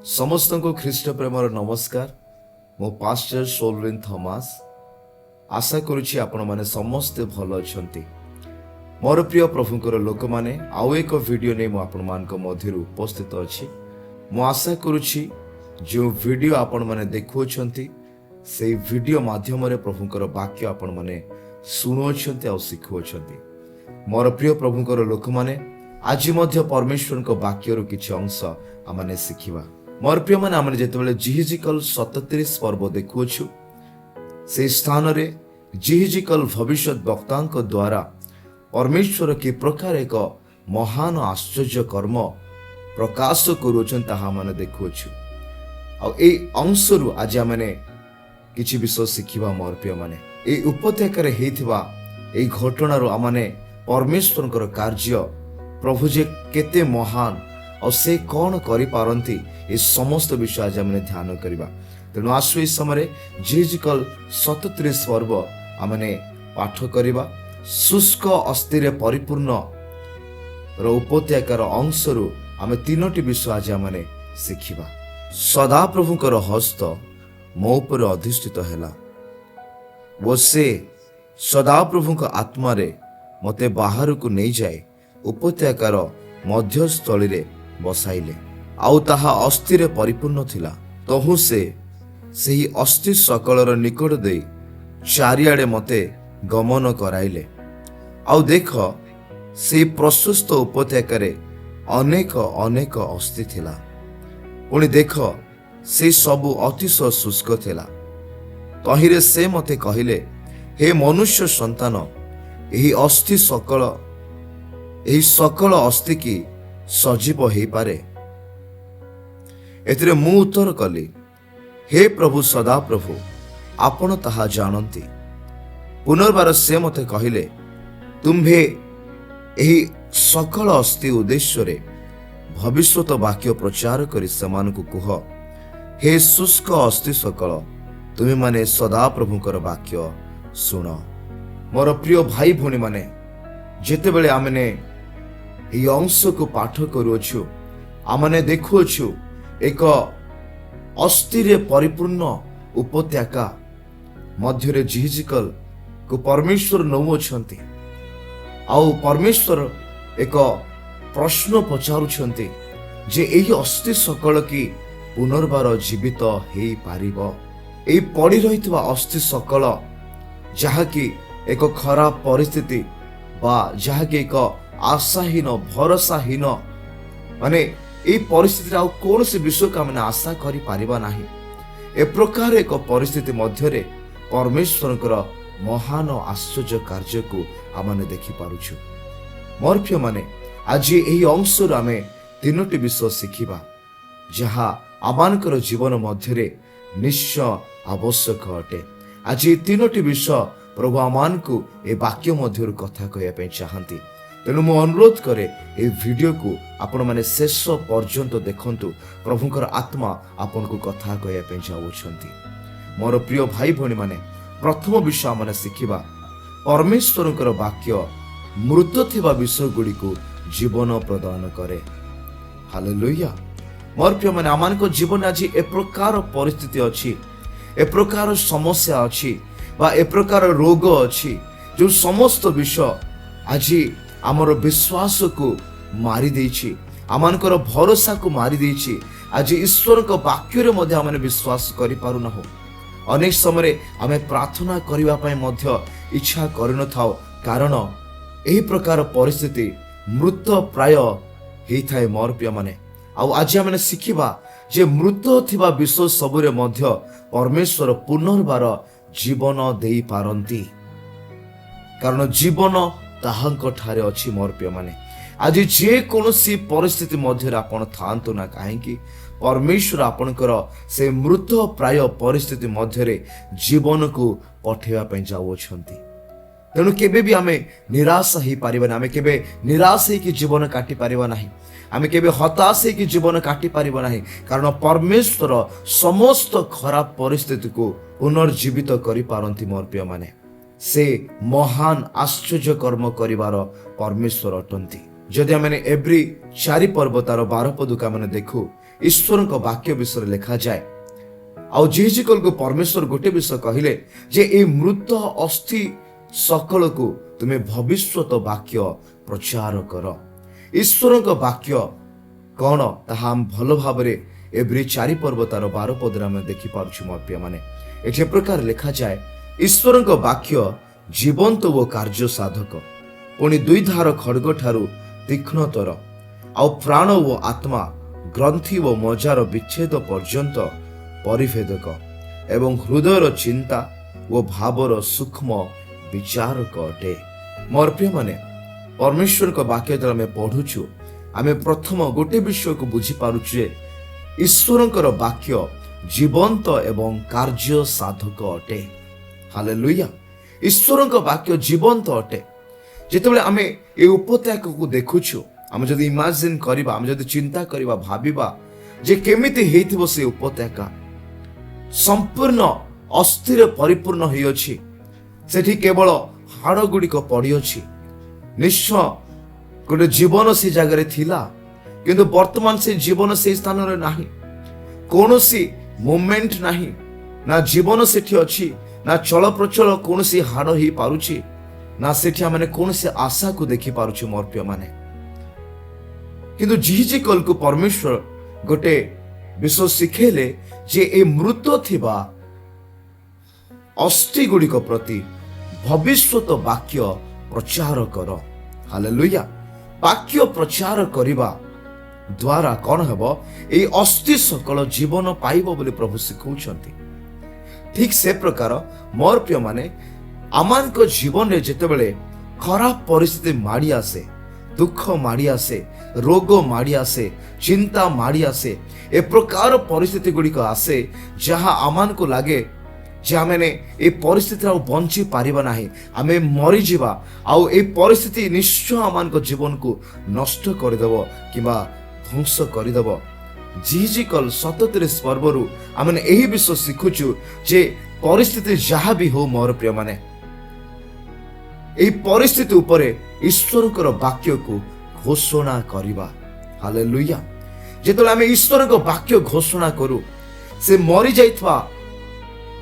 समस्त को ख्रीष्ट प्रेमर नमस्कार। मो पास्टर सोलविन थॉमस आशा करुछि आपण माने समस्ते भल अछंती। मोर प्रिय प्रभुंकर लोक माने आउ एक वीडियो नै मो आपण मान को मध्य उपस्थित अछि। मो आशा करुछि जो वीडियो आपण माने देखुछंती से वीडियो माध्यम रे प्रभुंकर वाक्य आपण माने सुनुछंती आ सिखुछंती। मोर प्रिय प्रभुंकर लोक माने आज मध्य परमेश्वर को वाक्य रो किछि अंश आमने सिखिबा। मोर प्रिय माने आमने जेतेबेले जिहिजिकल 37 पर्व देखुछु से स्थान रे जिहिजिकल भविष्य वक्तांक द्वारा परमेश्वर के प्रकार एक महान आश्चर्य कर्म प्रकाश करूछन ताहा माने देखुछु। आ ए अंशरु आज आमने किछि विषय सिखिबा। मोर प्रिय माने ए उपत्यका रे हेथिबा ए घटना रो आमने परमेश्वरकर कार्य प्रभु जे केते महान और से कौन करि पारंती ए समस्त विषय आज हमने ध्यान करिबा। तेणु आसु इस समय जिहिजिकल 37 पर्व आमने पाठ करिबा। शुष्क अस्थिरे परिपूर्ण रो उपत्यकार अंशरु आमे तीनोटी विषय आज आमने सिखिबा। सदा प्रभुकर हस्त मो उपर अधिष्ठित हैला वो से सदा प्रभुक आत्मा रे मते बाहर को नहीं जाए उपत्यकार मध्यस्थली रे बसाइले आउ ताहा अस्थिर परिपूर्ण थिला। तहु से सही अस्थि सकलर निकट दे चारियाडे मते गमन कराइले। आउ देख से प्रशस्त उपत्यकार अनेक अनेक अस्थि थिला। पुणी देख से सबु अतिशय शुष्क थिला। तहिरे से मते कहिले, हे मनुष्य संतान, एही अस्थि सकल अस्थि की सजीव हो पारे। एथिरे मु उत्तर कली, हे प्रभु सदा प्रभु आपण ताहा जानती। पुनर्बार से मते कहिले, तुम्भे एही सकल अस्थि उद्देश्य रे भविष्यत वाक्य प्रचार करी समान को कुह, हे शुष्क अस्थि सकल तुम्हें माने सदा प्रभुकर वाक्य सुन। मोर प्रिय भाई भौणी माने जेतेबेले आमने এই অংশକୁ পাঠ କରୁଅଛୁ ଆମମାନେ ଦେଖୁଅଛୁ ଏକ ଅସ୍ଥିରେ ପରିପୂର୍ଣ୍ଣ ଉପତ୍ୟକା ମଧ୍ୟରେ ଜିହିଜିକଲ କୁ ପରମେଶ୍ୱର ନଉଅଛନ୍ତି। ଆଉ ପରମେଶ୍ୱର ଏକ ପ୍ରଶ୍ନ ପଚାରୁଛନ୍ତି ଯେ ଏହି ଅସ୍ଥି ସକଳ କି ପୁନର୍ବାର ଜୀବିତ ହେଇପାରିବ। ଏହି ପଡ଼ି ରହିଥିବା ଅସ୍ଥି ସକଳ ଯାହାକି ଏକ ଖରାପ ପରିସ୍ଥିତି ବା ଯାହାକି ଏକ आशाहीन भरोसाहीन माने ए परिस्थिति आउ कौन से विषय का मैंने आशा करि पारिबा नाही। ए प्रकार एक परिस्थिति मध्य रे परमेश्वरकर महान आश्चर्य कार्य को आमने देखि पारुछु। मोर प्रिय माने आज एही अंश रे आमे तीनोटी विषय सिखिबा जहा आमानकर जीवन मध्य रे निश्चय आवश्यक अटे। आज तीनोटी विषय प्रभु आमान को ए वाक्य मध्य कथा कहया पे चाहंती। तेणु मु अनुरोध करे ए वीडियो को आपण माने शेष पर्यंत देखंतु। प्रभुकर आत्मा आपन को कथा कहया पे चाहउछंती। मोर प्रिय भाई भौणी माने प्रथम विषय माने सिखिबा परमेश्वरकर वाक्य मृत थिबा विषय गुडी को जीवन प्रदान करे। हालेलुया। मोर प्रिय माने आमान को जीवन आज ए प्रकार परिस्थिति अछि, ए प्रकार समस्या अछि बा ए प्रकार रोग अछि जो समस्त विषय आज आमर विश्वास को मारी देछि, आमानकर भरोसा को मारी देछि। आज ईश्वर को वाक्य रे मध्य आमने विश्वास करि पारु न हो। अनेक समय आमे प्रार्थना करिवा पय मध्य इच्छा करन थाओ कारण एही प्रकार परिस्थिति मृत प्राय हेइ थाए। मोर प्रिय माने आ आज आमने सिखिबा जे मृत थिबा विषय सबरे मध्य परमेश्वर पुनर्बार जीवन देई पारंती कारण जीवन ताहांक ठारे अछि। मोर प्रिय माने आज जे कोनोसी परिस्थिति मध्य आपण थांतु ना काहेकि परमेश्वर आपणकर से मृत प्राय परिस्थिति मध्य रे जीवन को पठेवा पे जाउछंती। तेणु केबे भी आमे निराश ही पारिबा ना, आमे केबे निराश ही कि जीवन काटी पारिबा नाही, आमे केबे हताश ही कि जीवन काटी पारिबा नाही कारण परमेश्वर समस्त खराब परिस्थिति को पुनर्जीवित करि पारंती। मोर प्रिय माने से महान आश्चर्य कर्म करिवार परमेश्वर अटंती। जदि आमे एब्री 4 पर्व तार 12 पद का माने देखु ईश्वर वाक्य विषय लिखा जाए आजिकल को परमेश्वर गोटे विषय कहले जे ए मृत अस्थि सकल को तुम्हें भविष्यत वाक्य प्रचार कर। ईश्वर वाक्य कौन ताहा भल भाव एवरी 4 पर्व तार 12 पदर आम देखिपुँ मो प्रिय माने एठे प्रकार लिखा जाए ईश्वर वाक्य जीवंत वो कार्य साधक पुणी 2 धार खड्ग ठारू तीक्ष्णतर आउ प्राण वो आत्मा ग्रंथि वो मजार विच्छेद पर्यंत परिभेदक एवं हृदयर चिंता वो भावर सूक्ष्म विचारक अटे। मोर प्रिय माने परमेश्वर को वाक्य द्वारा आम पढ़ुचु आम प्रथम गोटे विषय को बुझी पारुछु ईश्वर वाक्य जीवंत एवं कार्य साधक अटे। हालेलुया। ईश्वर वाक्य जीवंत अटे। जितेबाला आम ए उपत्यका को देखुछु आम जदि इमाजिन करिबा आम जदि चिंता करिबा भाबिबा जे केमिति हेइथिबो से उपत्यका संपूर्ण अस्थिर परिपूर्ण होई अछि। सेठी केवल हाड़ गुड़िक पड़ी अछि। निश्चय गोटे जीवन से जगह थिला किंतु वर्तमान से जीवन से स्थान रे नाही कोनोसी मूवमेंट नाही ना जीवन सेठी अछि ना चल प्रचल कोनोसी हाड़ ही पारुछि ना सेठी माने कोनोसी आशा को देखि पारुछि मोर प्रिय माने। किंतु जिहिजिकल को परमेश्वर गोटे विश्व शिखेले जे ए मृत थिबा अस्थि गुड़िक प्रति भविष्यत वाक्य प्रचार कर। हालेलुया। वाक्य प्रचार करिबा द्वारा कौन हेबो ए अस्थि सकल जीवन पाइबो बोली प्रभु सिखौछंती। ठीक से प्रकार मोर प्रिय माने आमान को जीवन रे जेतेबेले खराब परिस्थिति माड़ी आसे दुख माड़ी आसे रोग माड़ी आसे चिंता माड़ी आसे ए प्रकार परिस्थिति गुड़िक आसे जहाँ आमान को लगे जे आमे ए परिस्थिति बंची पारिबा नाही आमे मरी जीवा आउ ए परिस्थिति निश्चय आमान को जीवन को नष्ट करदेव किंबा ध्वंस करदेव। जिहिजिकल 37 पर्वरु आमे एही विषय शिखुछु जे परिस्थिति जहाँ भी हो मोर प्रिय माने ए परिस्थिति उपरे ईश्वर वाक्य को घोषणा करिबा। हालेलुया। जेतले आमे ईश्वर वाक्य घोषणा करू से मरी जाइथवा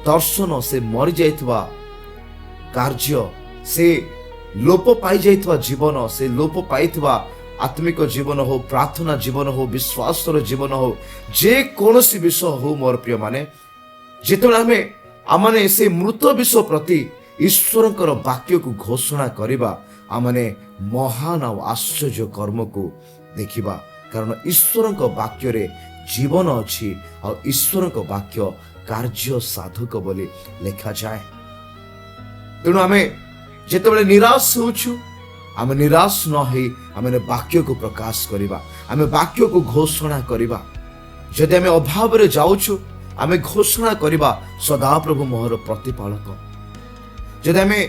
दर्शन से मरी जाइथवा कार्य से लोप पाई जाइथवा जीवन से लोप पाइथवा आत्मिक जीवन हो प्रार्थना जीवन हो विश्वास जीवन हो जे कोनोसी विषय हो मोर प्रिय माने जेतले आमे आमने से मृत विषय प्रति ईश्वर वाक्य को घोषणा करिबा आमने महान और आश्चर्य कर्म को देखिबा कारण ईश्वर वाक्य रे जीवन अछि और ईश्वर वाक्य कार्य साधक बोली लिखा जाए। तेणु आमे जेतेबेले निराश होछु आमे निराश न होई आमे वाक्य को प्रकाश करिबा आमे वाक्य को घोषणा करिबा। जदि आमे अभाव रे जाउछु आमे घोषणा करिबा सदा प्रभु मोहर प्रतिपालक। जदि आमे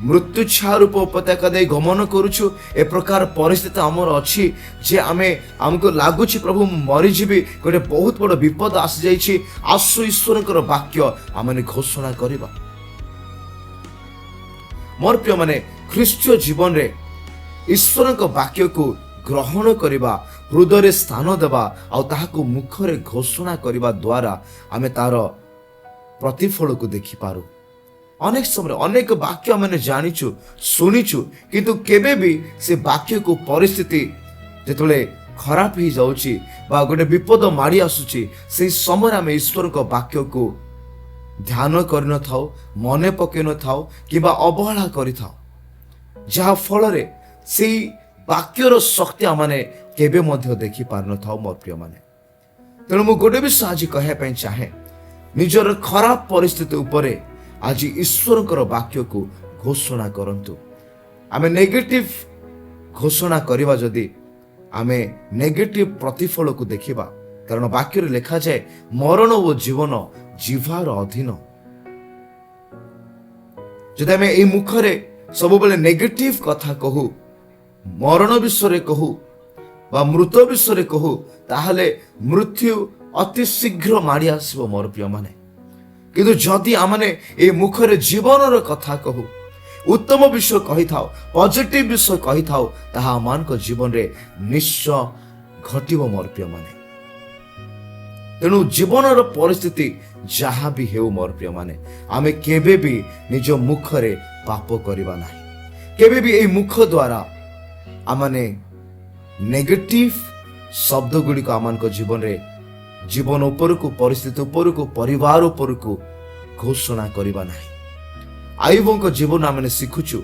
मृत्यु छा रूप उपत्यका दे गमन करुछु ए प्रकार परिस्थिति आमर अछि जे आमे हमको लागुछि प्रभु मरी जीवी गोटे बहुत बड़ विपद आसी जाइछि आसु ईश्वर वाक्य आमे घोषणा करिबा। मोर प्रिय माने ख्रीष्टीय जीवन रे ईश्वर वाक्य को ग्रहण करिबा हृदय स्थान देबा आ ताहाको मुखरे घोषणा करिबा द्वारा आमे तार प्रतिफल को देखि पारू। अनेक समय अनेक वाक्य मैंने जानिचु शुणीचु किंतु केबे भी से वाक्य को परिस्थिति जेतले खराब ही जाउची बा गोटे विपद माड़ी आसुची से समय आम ईश्वर को वाक्य को ध्यान कर न थाओ मने पके न थाओ किबा अवहेला करि थाओ जहा फल रे से वाक्यर शक्ति आमने केबे मध्य देखि पार न थाओ मोर प्रिय माने। तेणु मु गोटे विषय आज कहया पई चाहे निजर खराब परिस्थिति उपरे आज ईश्वर वाक्य को घोषणा करंतु। आमे नेगेटिव घोषणा करिबा जदि आमे नेगेटिव प्रतिफल को देखिबा कारण वाक्य रे लिखा जाए मरण और जीवन जीवार अधीन। जदि आमे ए मुखरे सब बेले नेगेटिव कथा कहू मरण विषय कहू बा मृत विषय कहू ताहले मृत्यु अति शीघ्र माड़ी आसीबो मोर प्रिय माने। किंतु जदि आमने ए मुखरे जीवन कथा कहू उत्तम विषय कही थाओ पॉजिटिव विषय कही थाओ ताहा आमान को जीवन रे निश्चय घटिबो मोर प्रिय माने। ତେଣୁ ଜୀବନର ପରିସ୍ଥିତି ଯାହା ବି ହେଉ ମୋର ପ୍ରିୟମାନେ, ଆମେ କେବେ ବି ନିଜ ମୁଖରେ ପାପ କରିବା ନାହିଁ। କେବେ ବି ଏଇ ମୁଖ ଦ୍ୱାରା ଆମମାନେ ନେଗେଟିଭ ଶବ୍ଦ ଗୁଡ଼ିକ ଆମମାନଙ୍କ ଜୀବନରେ, ଜୀବନ ଉପରକୁ, ପରିସ୍ଥିତି ଉପରକୁ, ପରିବାର ଉପରକୁ ଘୋଷଣା କରିବା ନାହିଁ। ଆୟୁବଙ୍କ ଜୀବନ ଆମେ ଶିଖୁଛୁ,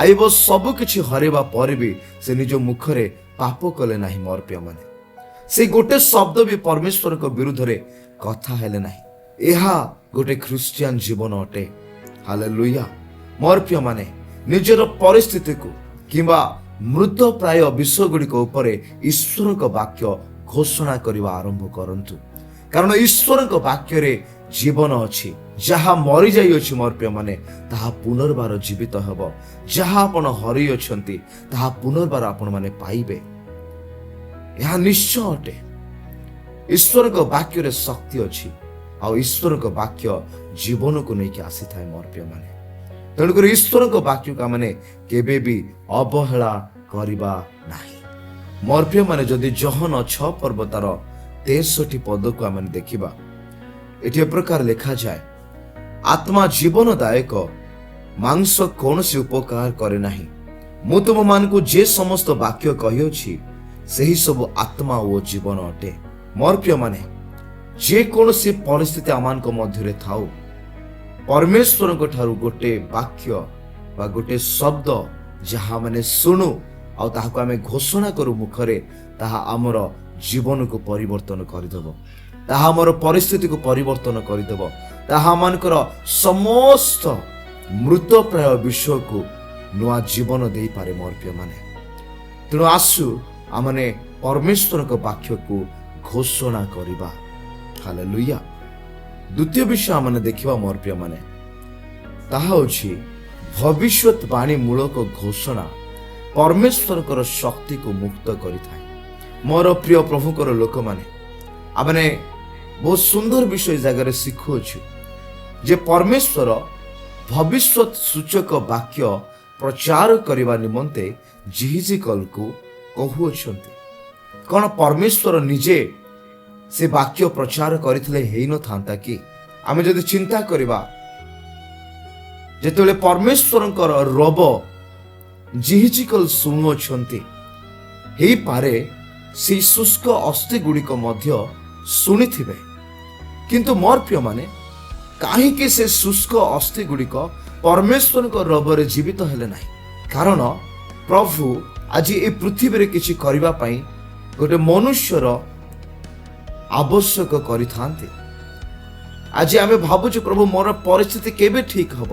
ଆୟୁବ ସବୁ କିଛି ହରାଇବା ପରେ ବି ସେ ନିଜ ମୁଖରେ ପାପ କଲେ ନାହିଁ ମୋର ପ୍ରିୟମାନେ। ସେ ଗୋଟେ ଶବ୍ଦ ବି ପରମେଶ୍ୱରଙ୍କ ବିରୁଦ୍ଧରେ କଥା ହେଲେ ନାହିଁ। ଏହା ଗୋଟେ ଖ୍ରୀଷ୍ଟିଆନ ଜୀବନ ଅଟେ। ହାଲେଲୁୟା। ମୋର ପ୍ରିୟମାନେ, ନିଜର ପରିସ୍ଥିତିକୁ କିମ୍ବା ମୃତ ପ୍ରାୟ ବିଷୟ ଗୁଡ଼ିକ ଉପରେ ଈଶ୍ୱରଙ୍କ ବାକ୍ୟ ଘୋଷଣା କରିବା ଆରମ୍ଭ କରନ୍ତୁ। କାରଣ ଈଶ୍ୱରଙ୍କ ବାକ୍ୟରେ ଜୀବନ ଅଛି। ଯାହା ମରିଯାଇଅଛି ମୋର ପ୍ରିୟମାନେ, ତାହା ପୁନର୍ବାର ଜୀବିତ ହେବ। ଯାହା ଆପଣ ହରାଇ ଅଛନ୍ତି ତାହା ପୁନର୍ବାର ଆପଣମାନେ ପାଇବେ। ଏହା ନିଶ୍ଚୟ ଅଟେ। ଈଶ୍ୱରଙ୍କ ବାକ୍ୟରେ ଶକ୍ତି ଅଛି, ଆଉ ଈଶ୍ୱରଙ୍କ ବାକ୍ୟ ଜୀବନକୁ ନେଇକି ଆସିଥାଏ ମୋର ପ୍ରିୟମାନେ। ତେଣୁକରି ଈଶ୍ୱରଙ୍କ ବାକ୍ୟକୁ ଆମେ କେବେ ବି ଅବହେଳା କରିବା ନାହିଁ ମୋର ପ୍ରିୟମାନେ। ଯଦି ଜହନ 6 ପର୍ବ ତାର 63 ପଦକୁ ଆମେ ଦେଖିବା, ଏଠି ଏ ପ୍ରକାର ଲେଖାଯାଏ, ଆତ୍ମା ଜୀବନଦାୟକ, ମାଂସ କୌଣସି ଉପକାର କରେ ନାହିଁ। ମୁଁ ତୁମମାନଙ୍କୁ ଯେ ସମସ୍ତ ବାକ୍ୟ କହିଅଛି ସେହି ସବୁ ଆତ୍ମା ଓ ଜୀବନ ଅଟେ। ମୋର ପ୍ରିୟମାନେ, ଯେକୌଣସି ପରିସ୍ଥିତି ଆମମାନଙ୍କ ମଧ୍ୟରେ ଥାଉ, ପରମେଶ୍ୱରଙ୍କ ଠାରୁ ଗୋଟେ ବାକ୍ୟ ବା ଗୋଟେ ଶବ୍ଦ ଯାହା ମାନେ ଶୁଣୁ ଆଉ ତାହାକୁ ଆମେ ଘୋଷଣା କରୁ ମୁଖରେ, ତାହା ଆମର ଜୀବନକୁ ପରିବର୍ତ୍ତନ କରିଦେବ। ତାହା ଆମର ପରିସ୍ଥିତିକୁ ପରିବର୍ତ୍ତନ କରିଦେବ। ତାହା ଆମମାନଙ୍କର ସମସ୍ତ ମୃତପ୍ରାୟ ବିଷୟକୁ ନୂଆ ଜୀବନ ଦେଇପାରେ ମୋର ପ୍ରିୟମାନେ। ତେଣୁ ଆସୁ ଆମେ ପରମେଶ୍ୱରଙ୍କ ବାକ୍ୟକୁ ଘୋଷଣା କରିବା। ହାଲେଲୁୟା। ଦ୍ୱିତୀୟ ବିଷୟ ଆମେ ଦେଖିବା ମୋର ପ୍ରିୟମାନେ, ତାହା ହେଉଛି ଭବିଷ୍ୟତବାଣୀ ମୂଳକ ଘୋଷଣା ପରମେଶ୍ୱରଙ୍କର ଶକ୍ତିକୁ ମୁକ୍ତ କରିଥାଏ। ମୋର ପ୍ରିୟ ପ୍ରଭୁଙ୍କର ଲୋକମାନେ, ଆମେ ବହୁତ ସୁନ୍ଦର ବିଷୟ ଜାଗାରେ ଶିଖୁଅଛୁ ଯେ ପରମେଶ୍ୱର ଭବିଷ୍ୟତ ସୂଚକ ବାକ୍ୟ ପ୍ରଚାର କରିବା ନିମନ୍ତେ ଜିହିଜିକଲକୁ କହୁଅଛନ୍ତି। କ'ଣ ପରମେଶ୍ୱର ନିଜେ ସେ ବାକ୍ୟ ପ୍ରଚାର କରିଥିଲେ ହେଇନଥାନ୍ତା କି? ଆମେ ଯଦି ଚିନ୍ତା କରିବା, ଯେତେବେଳେ ପରମେଶ୍ୱରଙ୍କର ରବ ଜିହିଜିକଲ ଶୁଣୁଅଛନ୍ତି, ହେଇପାରେ ସେଇ ଶୁଷ୍କ ଅସ୍ଥି ଗୁଡ଼ିକ ମଧ୍ୟ ଶୁଣିଥିବେ। କିନ୍ତୁ ମୋର ପ୍ରିୟମାନେ, କାହିଁକି ସେ ଶୁଷ୍କ ଅସ୍ଥି ଗୁଡ଼ିକ ପରମେଶ୍ୱରଙ୍କ ରବରେ ଜୀବିତ ହେଲେ ନାହିଁ? କାରଣ ପ୍ରଭୁ ଆଜି ଏ ପୃଥିବୀରେ କିଛି କରିବା ପାଇଁ ଗୋଟେ ମନୁଷ୍ୟର ଆବଶ୍ୟକ କରିଥାନ୍ତି। ଆଜି ଆମେ ଭାବୁଛୁ ପ୍ରଭୁ ମୋର ପରିସ୍ଥିତି କେବେ ଠିକ ହବ,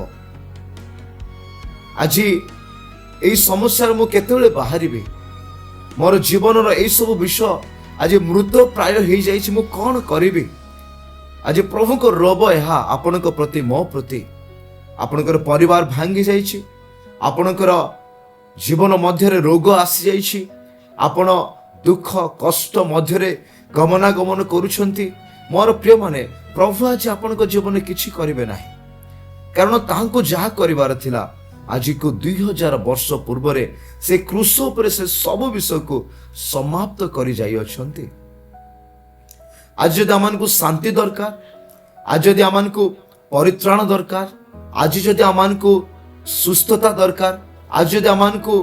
ଆଜି ଏଇ ସମସ୍ୟାରୁ ମୁଁ କେତେବେଳେ ବାହାରିବି, ମୋର ଜୀବନର ଏଇ ସବୁ ବିଷୟ ଆଜି ମୃତ ପ୍ରାୟ ହେଇଯାଇଛି, ମୁଁ କ'ଣ କରିବି? ଆଜି ପ୍ରଭୁଙ୍କ ରବ ଏହା ଆପଣଙ୍କ ପ୍ରତି, ମୋ ପ୍ରତି। ଆପଣଙ୍କର ପରିବାର ଭାଙ୍ଗି ଯାଇଛି, ଆପଣଙ୍କର ଜୀବନ ମଧ୍ୟରେ ରୋଗ ଆସିଯାଇଛି, ଆପଣ ଦୁଃଖ କଷ୍ଟ ମଧ୍ୟରେ ଗମନାଗମନ କରୁଛନ୍ତି। ମୋର ପ୍ରିୟମାନେ, ପ୍ରଭୁ ଆଜି ଆପଣଙ୍କ ଜୀବନରେ କିଛି କରିବେ ନାହିଁ, କାରଣ ତାଙ୍କୁ ଯାହା କରିବାର ଥିଲା ଆଜିକୁ 2000 ବର୍ଷ ପୂର୍ବରେ ସେ କ୍ରୁଶ ଉପରେ ସେ ସବୁ ବିଷୟକୁ ସମାପ୍ତ କରି ଯାଇଅଛନ୍ତି। ଆଜି ଯଦି ଆମମାନଙ୍କୁ ଶାନ୍ତି ଦରକାର, ଆଜି ଯଦି ଆମମାନଙ୍କୁ ପରିତ୍ରାଣ ଦରକାର, ଆଜି ଯଦି ଆମମାନଙ୍କୁ ସୁସ୍ଥତା ଦରକାର, ଆଜି ଯଦି ଆମମାନଙ୍କୁ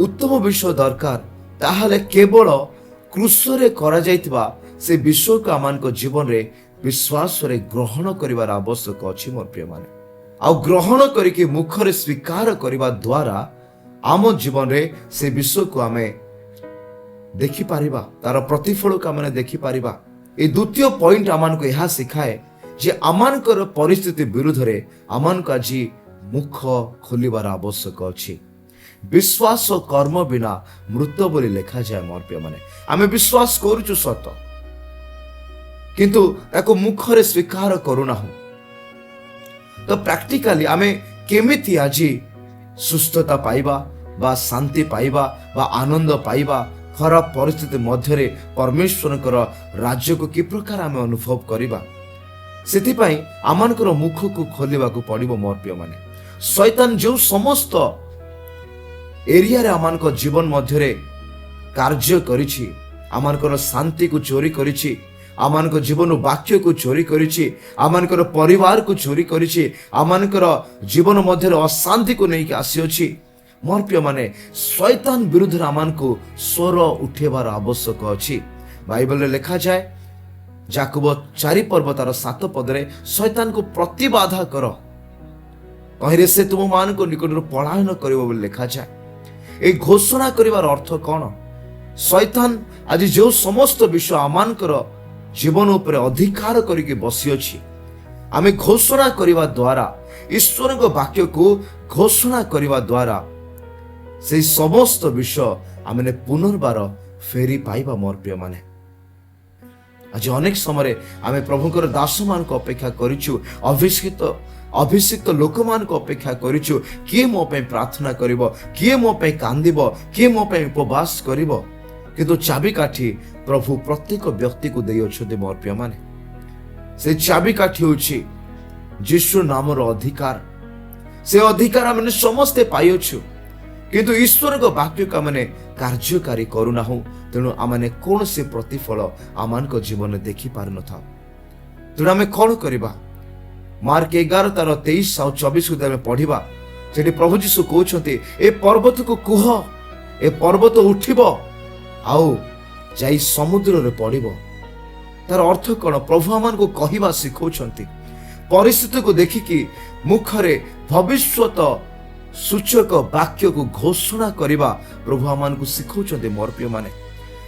ଉତ୍ତମ ବିଷୟ ଦରକାର, ତାହେଲେ କେବଳ କ୍ରୁଶରେ କରାଯାଇଥିବା ସେ ବିଷୟକୁ ଆମମାନଙ୍କ ଜୀବନରେ ବିଶ୍ୱାସରେ ଗ୍ରହଣ କରିବାର ଆବଶ୍ୟକ ଅଛି ମୋର ପ୍ରିୟମାନେ। ଆଉ ଗ୍ରହଣ କରିକି ମୁଖରେ ସ୍ୱୀକାର କରିବା ଦ୍ୱାରା ଆମ ଜୀବନରେ ସେ ବିଷୟକୁ ଆମେ ଦେଖିପାରିବା, ତାର ପ୍ରତିଫଳକୁ ଆମେ ଦେଖିପାରିବା। ଏ ଦ୍ୱିତୀୟ ପଏଣ୍ଟ ଆମମାନଙ୍କୁ ଏହା ଶିଖାଏ ଯେ ଆମମାନଙ୍କର ପରିସ୍ଥିତି ବିରୁଦ୍ଧରେ ଆମମାନଙ୍କୁ ଆଜି ମୁଖ ଖୋଲିବାର ଆବଶ୍ୟକ ଅଛି। ବିଶ୍ୱାସ ଓ କର୍ମ ବିନା ମୃତ ବୋଲି ଲେଖାଯାଏ ମୋର ପ୍ରିୟମାନେ। ଆମେ ବିଶ୍ୱାସ କରୁଛୁ ସତ, କିନ୍ତୁ ତାକୁ ମୁଖରେ ସ୍ୱୀକାର କରୁନାହୁଁ। ତ ପ୍ରାକ୍ଟିକାଲି ଆମେ କେମିତି ଆଜି ସୁସ୍ଥତା ପାଇବା ବା ଶାନ୍ତି ପାଇବା ବା ଆନନ୍ଦ ପାଇବା, ଖରାପ ପରିସ୍ଥିତି ମଧ୍ୟରେ ପରମେଶ୍ୱରଙ୍କର ରାଜ୍ୟକୁ କି ପ୍ରକାର ଆମେ ଅନୁଭବ କରିବା? ସେଥିପାଇଁ ଆମମାନଙ୍କର ମୁଖକୁ ଖୋଲିବାକୁ ପଡ଼ିବ ମୋର ପ୍ରିୟମାନେ। ଶୈତାନ ଯେଉଁ ସମସ୍ତ ଏରିଆରେ ଆମମାନଙ୍କ ଜୀବନ ମଧ୍ୟରେ କାର୍ଯ୍ୟ କରିଛି, ଆମମାନଙ୍କର ଶାନ୍ତିକୁ ଚୋରି କରିଛି, आमानक जीवन वाक्य को चोरी करिछि, आमानकर परिवार को चोरी करिछि, आमानकर जीवन मध्य अशांति को नहीं आसी अछि। मोर प्रिय माने शैतान विरुद्ध आमान को स्वर उठेबार आवश्यक अछि। बाइबल लिखा जाए याकूब 4 पर्व तार 7 पदरे शैतान को प्रतिबाधा कर कहिरे से तुम मान को निकट पलायन करिवो बोली लिखा जाए। ए घोषणा करिवार अर्थ कौन? शैतान आज जो समस्त विषय आमानकर जीवन उपर अधिकार करिके बसी अछि, आमे घोषणा करिवा द्वारा ईश्वर को वाक्य को घोषणा करिवा द्वारा से समस्त विषय आमने पुनर्बार फेरी पाइबा। मोर प्रिय माने आज अनेक समय आमे प्रभुकर दास मान को अपेक्षा करिछु, अभिषिक्त लोक मान को अपेक्षा करिछु, किए मो पे प्रार्थना करिवो, किए मो पे कांदिबो, किए मो पे उपवास करिवो। किंतु चाबिकाठी प्रभु प्रत्येक व्यक्ति को देई अछते। मोर प्रिय माने से चाबिकाठी होछि यीशु नामर अधिकार। से अधिकार आमने समस्ते पाइ अछु, किंतु ईश्वर को वाक्य का माने कार्यकारी करूना हो, तेणु आमने कौन से प्रतिफल आमान को जीवन में देखी पार न था। तेणु आमे कौन करिबा? मार्क 11 तार 23 और 24 को पढ़िबा, सेठी प्रभु यीशु कहउछन्ते ए पर्वत को कुह, ए पर्वत उठिबो आउ जाई समुद्र रे पड़िबो। तार अर्थ कौन? प्रभु आमान को कहिबा सिखौछन्ते। परिस्थिति को देखिकी मुखरे भविष्यत सूचक वाक्य को घोषणा करिबा प्रभु आमान को सिखौछन्ते। मोर प्रिय माने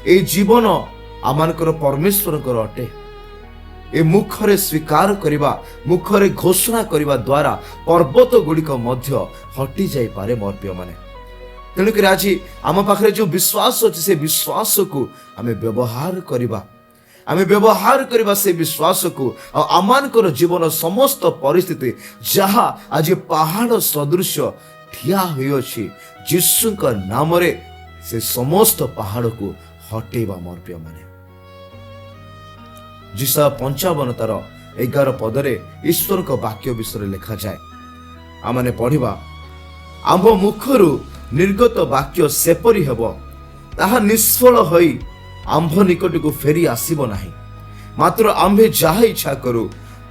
ए जीवन आमानकर परमेश्वरकर अटे। ए मुखरे स्वीकार करिबा, मुखरे घोषणा करिबा द्वारा पर्वत गुड़िक मध्य हटि जाई पारे। मोर प्रिय माने तेणुक आज आम पाखरे जो विश्वास अच्छे से विश्वास को आमे व्यवहार करिबा, आमे व्यवहार करिबा से विश्वास को। आमानकर जीवन समस्त परिस्थिति जहा आज पहाड़ सदृश ठिया हुई अछि, यीशु का नाम रे से समस्त पहाड़ को हटेबा। मोर प्रिय माने जिसा 55 तार 11 पदरे ईश्वर का वाक्य विषय लिखा जाए। आमने पढ़िबा, आंभ मुखरु निर्गत वाक्य सेपरी हेब, ताहा निष्फल होई आंभ निकट को फेरी आसीबो नाही। मात्र आंभे जहा इच्छा करू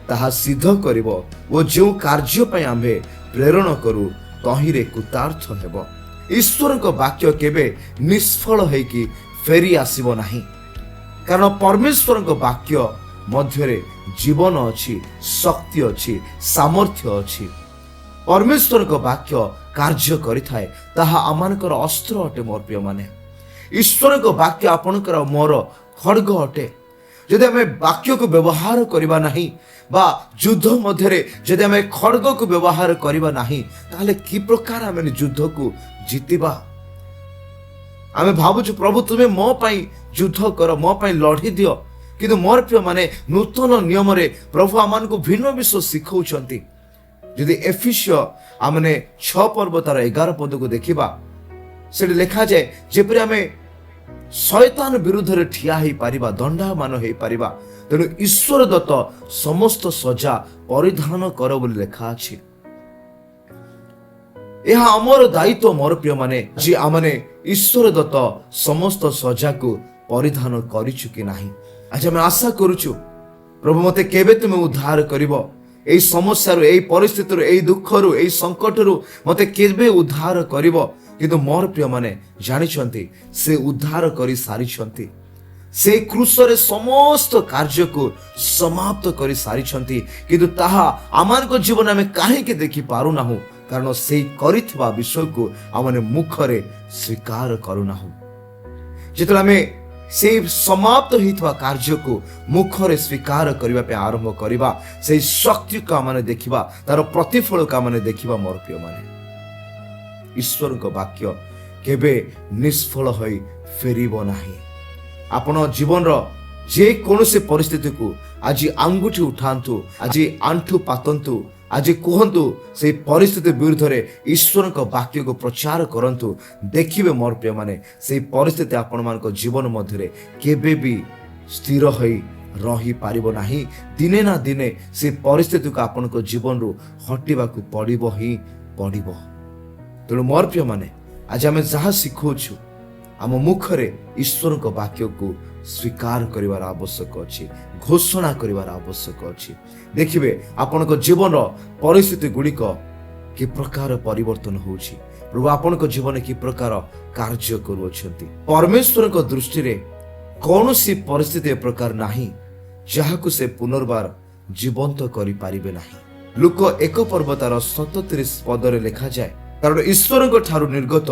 ताहा सिद्ध करिबो, ओ जो कार्य पय आंभे प्रेरण करू तहिरे कृतार्थ हेब। ईश्वर को वाक्य केबे निष्फल है कि फेरी आसीबो नाही, कारण परमेश्वर को वाक्य मध्यरे जीवन अछि, शक्ति अछि, सामर्थ्य अछि। परमेश्वर को वाक्य कार्य करिथाए, ताहा आमानकर अस्त्र अटे। मोर प्रिय माने ईश्वर को वाक्य आपणकर मोर खड्ग अटे। यदि आमे वाक्य को व्यवहार करिबा नाही बा युद्ध मध्यरे यदि आमे खड्ग को व्यवहार करिबा नाही, ताले कि प्रकार आमे युद्ध को जीतिबा? आमे भाबुछु प्रभु तुमे मो पई युद्ध कर, मो पई लढी दियो, किंतु मोर प्रिय माने नूतन नियम रे प्रभु आमान को भिन्न विषय सिखौछंती। यदि एफिसियो आमने 6 पर्व तार 11 पद को देखिबा, सेठी लिखा जाए जेपरि आमे शैतान विरुद्ध रे ठिया ही पारिबा, दंडामान होई पारिबा, तेणु ईश्वर दत्त समस्त सजा परिधान कर बोली लिखा अछि। यह आमर दायित्व। मोर प्रिय माने जे आमने ईश्वर दत्त समस्त सजा को परिधान करिछु कि नाही। आज आमे आशा करूछु प्रभु मते केबे तुमे उद्धार करिवो, एई समस्या रो, एई परिस्थिति रो, एई दुख रो, एई संकट रो मते केबे उद्धार करिवो। किंतु मोर प्रिय माने जानिछंती से उद्धार करि सारिछंती। से क्रूसरे समस्त कार्य को समाप्त करि सारिछंती, किंतु ताहा आमान को जीवन आमे काहे के देखि पारु नाहु, कारण से करिथबा विषय को आमने मुखरे स्वीकार करू नाहु। जेतले आमे से समाप्त होइथबा कार्य को मुखरे स्वीकार करिबा पे आरंभ करिबा, से शक्ति का माने देखिबा, तार प्रतिफल का माने देखिबा। मोर प्रिय माने ईश्वर को वाक्य केबे निष्फल होई फेरिबो नाही। आपण जीवन रो जे कोनोसे परिस्थिति को आज आंगुठी उठांतु, आज आंठू पातंतु, आज कहतु से परिस्थिति विरुद्ध रे ईश्वर को वाक्य को प्रचार करंतु, देखिबे मोर प्रिय माने से परिस्थिति आपण मान को जीवन मध्य रे केबे भी स्थिर होई रही पारिबो नाही। दिने ना दिने से परिस्थिति को आपण को जीवन रो हटिबा को पड़िबो ही पड़िबो। तेणु मोर प्रिय माने आज आमे जहा शिखुछु, आम मुखरे ईश्वर को वाक्य को स्वीकार करिवार आवश्यक अछि, घोषणा करिवार आवश्यक अछि। देखिबे आपनक जीवन परिस्थिति गुड़िक कि प्रकार परिवर्तन होउछि, प्रभु आपनक जीवन कि प्रकार कार्य करूछंती। परमेश्वर को दृष्टि रे कौनसी परिस्थिति प्रकार नाही जहाकु से पुनर्बार जीवंत करि पारिबे नाही। लुक 1 पर्व तार 37 पदरे लिखा जाए, कारण ईश्वर को ठारू निर्गत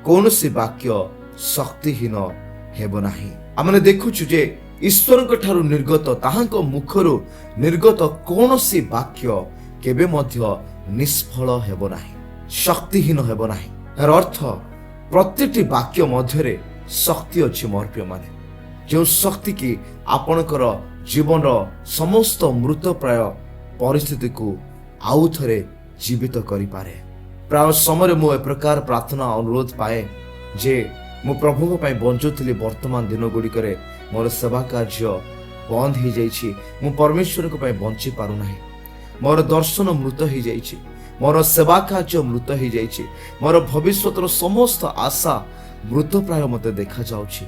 कौनसी वाक्य शक्तिहीन हेब नाही। आमने देखुछु जे ईश्वर को ठारू निर्गत ताहांक मुखरु निर्गत कौनसी वाक्य केबे मध्य निष्फल हेब नाही, शक्तिहीन हेब नाही। यार अर्थ प्रत्येकटी वाक्य मध्यरे शक्ति अछि मोर प्रिय माने, जो शक्ति की आपणकर जीवन समस्त मृत प्राय परिस्थिति को आउ थरे जीवित करि पारे। प्राय समय मु ए प्रकार प्रार्थना अनुरोध पाए जे मु प्रभु पई बंचुथिली, वर्तमान दिन गुड़िकरे मोर सेवा कार्य बंद हो जाइछि, मु परमेश्वर को पई बंची पारु नाही, मोर दर्शन मृत हो जाइछि, मोर सेवा कार्य मृत हो जाइछि, मोर भविष्यतर समस्त आशा मृत प्राय मते देखा जाउछि।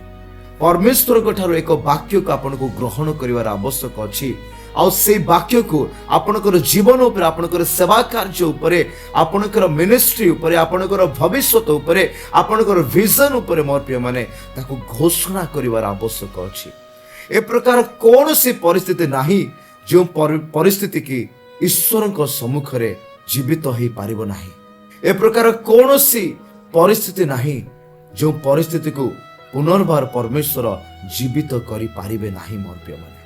परमेश्वर को ठारो एक वाक्य को आपन को ग्रहण करिवार आवश्यक अछि, आ से वाक्य को आपनकर जीवन ऊपर, आपनकर सेवा कार्य ऊपर, आपनकर मिनिस्ट्री ऊपर, आपनकर भविष्यत ऊपर, आपनकर विजन ऊपर मोर प्रिय माने ताको घोषणा करिवार आवश्यक अछि। ए प्रकार कौन सी परिस्थिति नाही जो परिस्थिति की ईश्वर को सम्मुख रे जीवित हो पारिबो नाही। ए प्रकार कौन सी परिस्थिति नाही जो परिस्थिति को पुनर्बार परमेश्वर जीवित करि पारिबे नाही। मोर प्रिय माने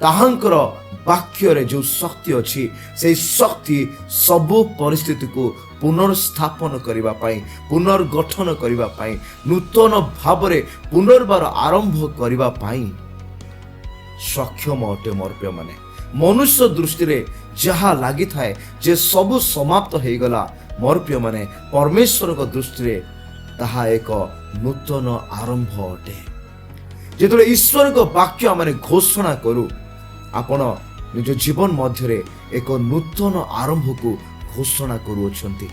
ताहांकर वाक्य रे जो शक्ति अछि, से शक्ति सबु परिस्थिति को पुनर्स्थापन करिबा पई, पुनर्गठन करिबा पई, नूतन भावरे पुनर्बार आरंभ करिबा पई सक्षम अटे। मोर प्रिय माने मनुष्य दृष्टि रे जहा लागि थाए जे सबु समाप्त हो गला, मोर प्रिय माने परमेश्वर को दृष्टि रे ताहा एक नूतन आरंभ अटे। जेतले ईश्वर को वाक्य आमे घोषणा करू, आपण निज जीवन मध्यरे एक नूतन आरंभ को घोषणा करूछंती,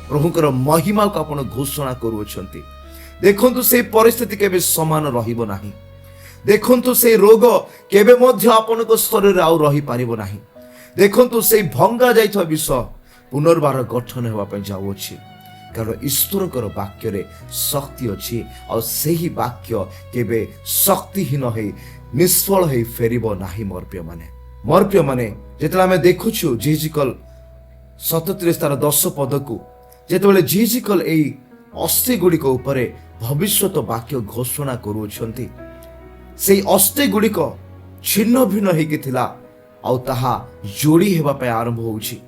प्रभुकर महिमा को आपण घोषणा करूछंती। देखंतु से परिस्थिति केबे समान रहिबो नाही, देखंतु से रोग केबे मध्य आपण को शरीर आउ रही पारिबो नाही, देखंतु से भंगा जाइथवा विषय पुनर्बार गठन हेबा पय जाउछि, कारण ईश्वरकर वाक्य रे शक्ति अछि, और सेही वाक्य केबे शक्तिहीन है निष्फल है फेरिबो नाही। मोर प्रिय माने जेतला हमें देखुछु जिजिकल 37 तार 10 पद को, जेतबेले जिजिकल एई अस्थि गुड़िक उपरे भविष्यत वाक्य घोषणा करूछंती, से अस्थि गुड़िक छिन्न भिन्न हेकि थिला, आउ ताहा जोड़ी हेबा पय आरंभ होउछि।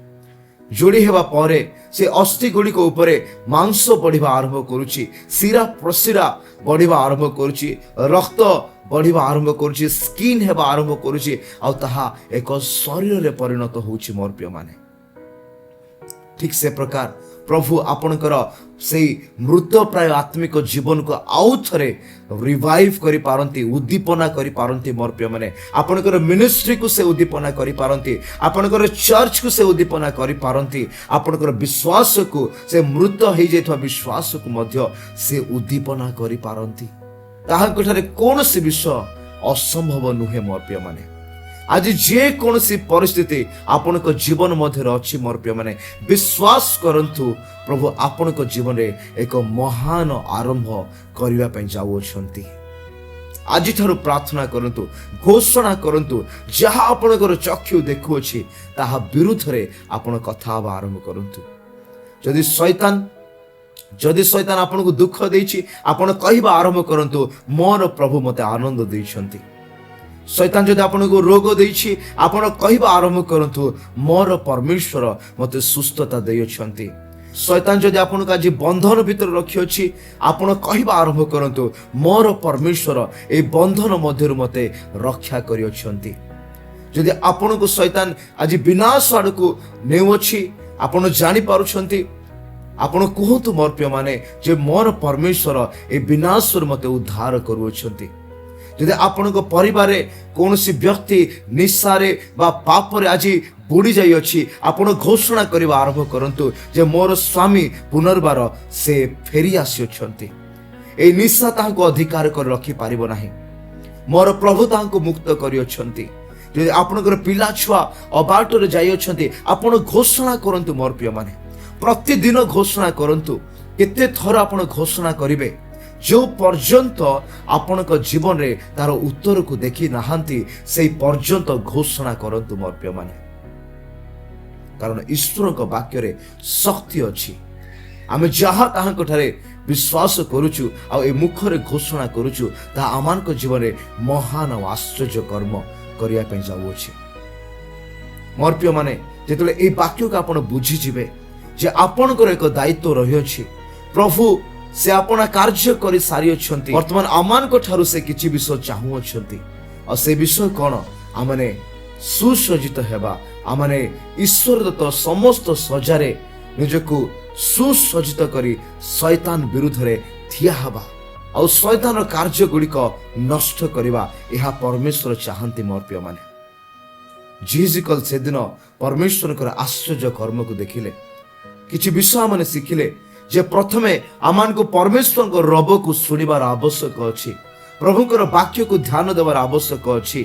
जोड़ी हेबा परे से अस्थि गुड़िक उपरे मांस बढ़िबा आरंभ करुछि, सिरा प्रसिरा बढ़िबा आरंभ करुछि, रक्त बढ़िबा आरंभ करुछि, स्किन हेबा आरंभ करुछि, आ ताहा एक शरीर रे परिणत होउछि। मोर प्रिय माने ठीक से प्रकार प्रभु आपणकर से मृत प्राय आत्मिक जीवन को आउ थरे रिवाइव करि पारंती, उद्दीपना करि पारंती। मोर प्रिय माने आपणकर मिनिस्ट्री को से उद्दीपना करि पारंती, आपणकर चर्च को से उद्दीपना करि पारंती, आपणकर विश्वास को से मृत हो जाइथवा विश्वास को मध्य से उद्दीपना करि पारंती। ताहां कोठारे कोनोसी विषय असंभव नुहे। मोर प्रिय माने आज जे कोनोसी परिस्थिति आपणक जीवन मध्य अछि, मोर प्रिय माने विश्वास करंतु प्रभु आपणक जीवन रे एक महान आरंभ करिवा पय जाउछंती। आज थारु प्रार्थना करंतु, घोषणा करंतु, जहा आपणकर चक्षु देखुछि ताहा विरुद्ध रे आपण कथा आरंभ करंतु। जदि शैतान आपनको दुख देछि, आपण कहबा आरंभ करंतु मोर प्रभु मते आनंद दैछंती। शैतान जदि आपनको रोग देछि, आपण कहबा आरंभ करंतु मोर परमेश्वर मते सुस्थता दैछंती। शैतान जदि आपनको आज बंधन भीतर रखि अछि, आपण कहबा आरंभ करंतु मोर परमेश्वर ए बंधन मध्य मते रक्षा करियछंती। जदि आपनको शैतान आज विनाश आडको नेउछि, आपण जानि पारुछंती, आपण कहतु मोर प्रिय माने जे मोर परमेश्वर ए विनाशर मते उद्धार करूछंती। जदि आपनको परिवार कोनोसी व्यक्ति निशारे बा पापरे आज बुड़ी जाई अछि, आपण घोषणा करबा आरंभ करंतु जे मोर स्वामी पुनर्बार से फेरी आसी अछंती। এই নিଶା ତାହାଙ୍କୁ ଅଧିକାର କରି ରଖିପାରିବ ନାହିଁ। ମୋର ପ୍ରଭୁ ତାହାଙ୍କୁ ମୁକ୍ତ କରିଅଛନ୍ତି। ଯଦି ଆପଣଙ୍କର ପିଲା ଛୁଆ ଅବାଟରେ ଯାଇଅଛନ୍ତି, ଆପଣ ଘୋଷଣା କରନ୍ତୁ ମୋର ପ୍ରିୟମାନେ। ପ୍ରତିଦିନ ଘୋଷଣା କରନ୍ତୁ। କେତେ ଥର ଆପଣ ଘୋଷଣା କରିବେ? ଯେଉଁ ପର୍ଯ୍ୟନ୍ତ ଆପଣଙ୍କ ଜୀବନରେ ତାର ଉତ୍ତରକୁ ଦେଖି ନାହାନ୍ତି, ସେହି ପର୍ଯ୍ୟନ୍ତ ଘୋଷଣା କରନ୍ତୁ ମୋର ପ୍ରିୟମାନେ। କାରଣ ଈଶ୍ୱରଙ୍କ ବାକ୍ୟରେ ଶକ୍ତି ଅଛି। ଆମେ ଯାହା ତାହାଙ୍କଠାରେ ବିଶ୍ୱାସ କରୁଛୁ ଆଉ ଏ ମୁଖରେ ଘୋଷଣା କରୁଛୁ, ତାହା ଆମମାନଙ୍କ ଜୀବନରେ ମହାନ ଓ ଆଶ୍ଚର୍ଯ୍ୟ କର୍ମ କରିବା ପାଇଁ ଯାଉଅଛି। ମୋର ପ୍ରିୟମାନେ, ଯେତେବେଳେ ଏହି ବାକ୍ୟକୁ ଆପଣ ବୁଝିଯିବେ ଯେ ଆପଣଙ୍କର ଏକ ଦାୟିତ୍ୱ ରହିଅଛି, ପ୍ରଭୁ ସେ ଆପଣା କାର୍ଯ୍ୟ କରି ସାରିଅଛନ୍ତି, ବର୍ତ୍ତମାନ ଆମମାନଙ୍କ ଠାରୁ ସେ କିଛି ବିଷୟ ଚାହୁଁଅଛନ୍ତି। ଆଉ ସେ ବିଷୟ କ'ଣ? ଆମମାନେ ସୁସଜ୍ଜିତ ହେବା, ଆମମାନେ ଈଶ୍ୱର ଦତ୍ତ ସମସ୍ତ ସଜାରେ ନିଜକୁ ସୁସଜ୍ଜିତ କରି ଶୈତାନ ବିରୁଦ୍ଧରେ ଠିଆ ହେବା ଆଉ ଶୈତାନର କାର୍ଯ୍ୟ ଗୁଡ଼ିକ ନଷ୍ଟ କରିବା, ଏହା ପରମେଶ୍ୱର ଚାହାନ୍ତି ମୋର ପ୍ରିୟମାନେ। ଜିହିଜିକଲ ସେଦିନ ପରମେଶ୍ୱରଙ୍କର ଆଶ୍ଚର୍ଯ୍ୟ କର୍ମକୁ ଦେଖିଲେ। କିଛି ବିଷୟ ମାନେ ଶିଖିଲେ ଯେ ପ୍ରଥମେ ଆମମାନଙ୍କୁ ପରମେଶ୍ୱରଙ୍କ ରବକୁ ଶୁଣିବାର ଆବଶ୍ୟକ ଅଛି, ପ୍ରଭୁଙ୍କର ବାକ୍ୟକୁ ଧ୍ୟାନ ଦେବାର ଆବଶ୍ୟକ ଅଛି।